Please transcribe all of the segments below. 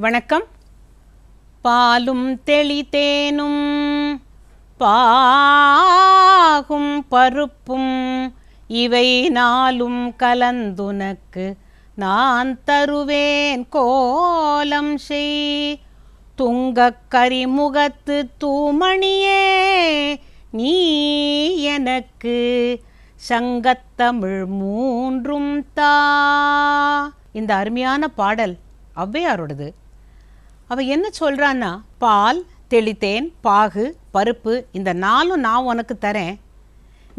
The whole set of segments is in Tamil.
வணக்கம். பாலும் தெளிதேனும் பாகும் பருப்பும் இவை நாளும் கலந்துனக்கு நான் தருவேன் கோலம் செய். துங்கக் கரிமுகத்து தூமணியே நீ எனக்கு சங்கத்தமிழ் மூன்றும் தா. இந்த அருமையான பாடல் ஔவையாரோடது. அவ என்ன சொல்றான்னா, பால், தெளித்தேன், பாகு, பருப்பு இந்த நாலும் நான் உனக்கு தரேன்,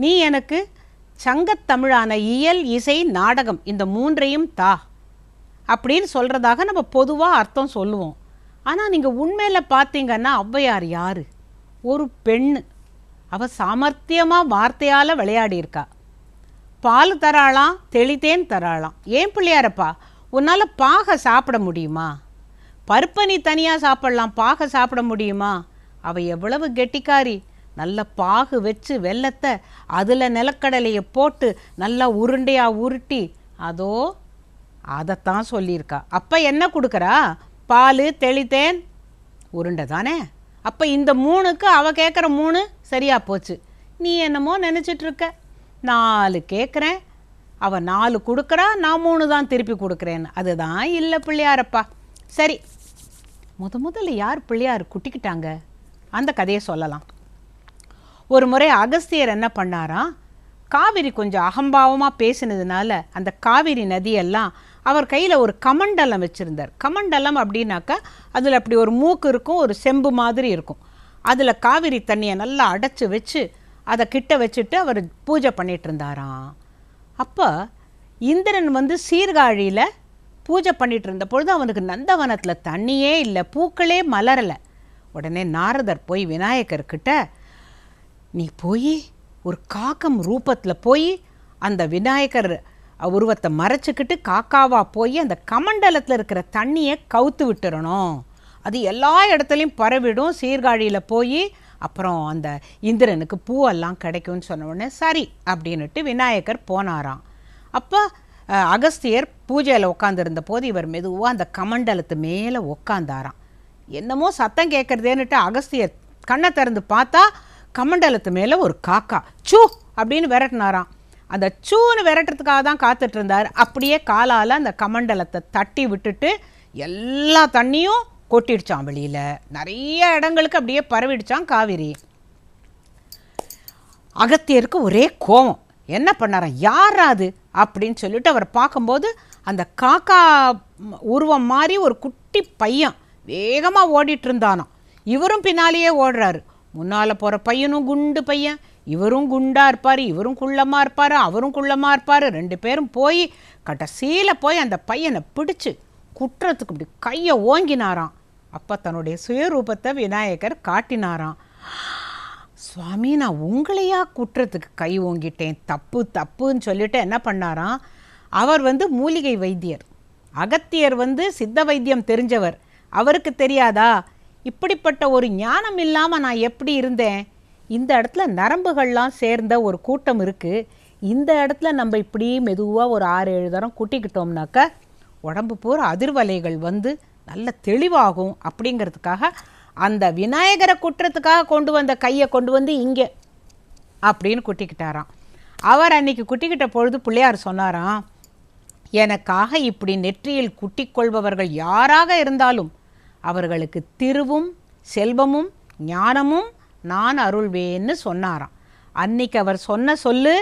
நீ எனக்கு சங்கத்தமிழான இயல், இசை, நாடகம் இந்த மூன்றையும் தா அப்படின்னு சொல்கிறதாக நம்ம பொதுவாக அர்த்தம் சொல்லுவோம். ஆனால் நீங்கள் உண்மையில் பார்த்தீங்கன்னா ஔவையார் யார்? ஒரு பெண்ணு. அவள் சாமர்த்தியமாக வார்த்தையால் விளையாடியிருக்கா. பால் தராளாம், தெளித்தேன் தராளாம். ஏன் பிள்ளையாரப்பா உன்னால் பாகை சாப்பிட முடியுமா? பருப்பை நீ தனியாக சாப்பிட்லாம், பாகை சாப்பிட முடியுமா? அவள் எவ்வளவு கெட்டிக்காரி! நல்ல பாகு வச்சு வெல்லத்தை அதில் நிலக்கடலையை போட்டு நல்லா உருண்டையாக உருட்டி அதோ அதைத்தான் சொல்லியிருக்கா. அப்போ என்ன கொடுக்குறா? பால், தெளித்தேன், உருண்டை தானே. அப்போ இந்த மூணுக்கு அவள் கேட்குற மூணு சரியாக போச்சு. நீ என்னமோ நினச்சிட்ருக்க, 4 கேட்குறேன், அவள் 4 கொடுக்குறா, நான் 3 தான் திருப்பி கொடுக்குறேன்னு. அதுதான் இல்லை பிள்ளையாரப்பா. சரி, முதல்ல யார் பிள்ளையார் குட்டிக்கிட்டாங்க அந்த கதையை சொல்லலாம். ஒரு முறை அகஸ்தியர் என்ன பண்ணாராம், காவிரி கொஞ்சம் அகம்பாவமாக பேசினதுனால அந்த காவிரி நதியெல்லாம் அவர் கையில் ஒரு கமண்டலம் வச்சுருந்தார். கமண்டலம் அப்படின்னாக்கா அதில் அப்படி ஒரு மூக்கு இருக்கும், ஒரு செம்பு மாதிரி இருக்கும். அதில் காவிரி தண்ணியை நல்லா அடைச்சி வச்சு அதை கிட்ட வச்சுட்டு அவர் பூஜை பண்ணிகிட்டு இருந்தாராம். அப்போ இந்திரன் வந்து சீர்காழியில் பூஜை பண்ணிகிட்டு இருந்த பொழுது அவனுக்கு நந்தவனத்தில் தண்ணியே இல்லை, பூக்களே மலரலை. உடனே நாரதர் போய் விநாயகர்கிட்ட, நீ போய் ஒரு காக்கம் ரூபத்தில் போய் அந்த விநாயகர் உருவத்தை மறைச்சிக்கிட்டு காக்காவாக போய் அந்த கமண்டலத்தில் இருக்கிற தண்ணியை கவுத்து விட்டுறணும், அது எல்லா இடத்துலையும் பரவிடும், சீர்காழியில் போய் அப்புறம் அந்த இந்திரனுக்கு பூவெல்லாம் கிடைக்கும்னு சொன்ன உடனே சரி அப்படின்னுட்டு விநாயகர் போனாராம். அப்போ அகஸ்தியர் பூஜையில் உட்காந்துருந்த போது இவர் மெதுவாக அந்த கமண்டலத்து மேலே உட்காந்தாராம். என்னமோ சத்தம் கேட்குறதேன்னுட்டு அகஸ்தியர் கண்ணை திறந்து பார்த்தா கமண்டலத்து மேலே ஒரு காக்கா சூ அப்படின்னு விரட்டினாராம். அந்த சூன்னு விரட்டுறதுக்காக தான் காத்துட்டு இருந்தார். அப்படியே காலால் அந்த கமண்டலத்தை தட்டி விட்டுட்டு எல்லா தண்ணியும் கொட்டிடுச்சான் வெளியில். நிறைய இடங்களுக்கு அப்படியே பரவிடுச்சான் காவிரி. அகத்தியருக்கு ஒரே கோபம். என்ன பண்ணாராம், யாராது அப்படின்னு சொல்லிட்டு அவர் பார்க்கும்போது அந்த காக்கா உருவம் மாதிரி ஒரு குட்டி பையன் வேகமாக ஓடிட்டு இருந்தானாம். இவரும் பின்னாலேயே ஓடுறாரு. முன்னால் போகிற பையனும் குண்டு பையன், இவரும் குண்டாக இருப்பார், இவரும் குள்ளமாக இருப்பார், அவரும் குள்ளமாக இருப்பார். 2 பேரும் போய் கடைசியில் போய் அந்த பையனை பிடிச்சி குற்றத்துக்கு இப்படி கையை ஓங்கினாராம். அப்போ தன்னுடைய சுயரூபத்தை விநாயகர் காட்டினாராம். சுவாமி, நான் உங்களையா குற்றத்துக்கு கை ஓங்கிட்டேன், தப்பு தப்புன்னு சொல்லிட்டு என்ன பண்ணாராம், அவர் வந்து மூலிகை வைத்தியர், அகத்தியர் வந்து சித்த வைத்தியம் தெரிஞ்சவர், அவருக்கு தெரியாதா இப்படிப்பட்ட ஒரு ஞானம் இல்லாமல் நான் எப்படி இருந்தேன்? இந்த இடத்துல நரம்புகள்லாம் சேர்ந்த ஒரு கூட்டம் இருக்குது, இந்த இடத்துல நம்ம இப்படி மெதுவாக ஒரு 6-7 தரம் குட்டிக்கிட்டோம்னாக்க உடம்பு பூரா அதிர்வலைகள் வந்து நல்ல தெளிவாகும் அப்படிங்கிறதுக்காக அந்த விநாயகரை குற்றத்துக்காக கொண்டு வந்த கையை கொண்டு வந்து இங்கே அப்படின்னு குட்டிக்கிட்டாராம். அவர் அன்னைக்கு குட்டிக்கிட்ட பொழுது பிள்ளையார் சொன்னாராம், எனக்காக இப்படி நெற்றியில் குட்டிக்கொள்பவர்கள் யாராக இருந்தாலும் அவர்களுக்கு திருவும் செல்வமும் ஞானமும் நான் அருள்வேன்னு சொன்னாராம். அன்னைக்கு அவர் சொன்ன சொல்லு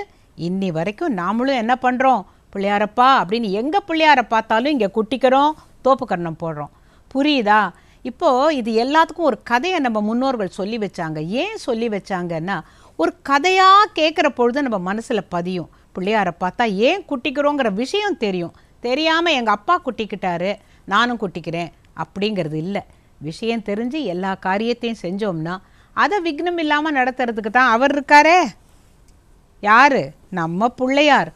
இன்னி வரைக்கும் நாமளும் என்ன பண்ணுறோம், பிள்ளையாரப்பா அப்படின்னு எங்கே பிள்ளையாரை பார்த்தாலும் இங்கே குட்டிக்கிறோம், தோப்பு கர்ணம் போடுறோம். புரியுதா? இப்போது இது எல்லாத்துக்கும் ஒரு கதையை நம்ம முன்னோர்கள் சொல்லி வச்சாங்க. ஏன் சொல்லி வச்சாங்கன்னா, ஒரு கதையாக கேட்குற பொழுது நம்ம மனசில் பதியும். பிள்ளையாரை பார்த்தா ஏன் குட்டிக்கிறோங்கிற விஷயம் தெரியும். தெரியாமல் எங்கள் அப்பா குட்டிக்கிட்டாரு நானும் குட்டிக்கிறேன் அப்படிங்கிறது இல்லை. விஷயம் தெரிஞ்சு எல்லா காரியத்தையும் செஞ்சோம்னா அதை விக்னம் இல்லாமல் நடத்துறதுக்கு தான் அவர் இருக்காரே. யார்? நம்ம பிள்ளையார்.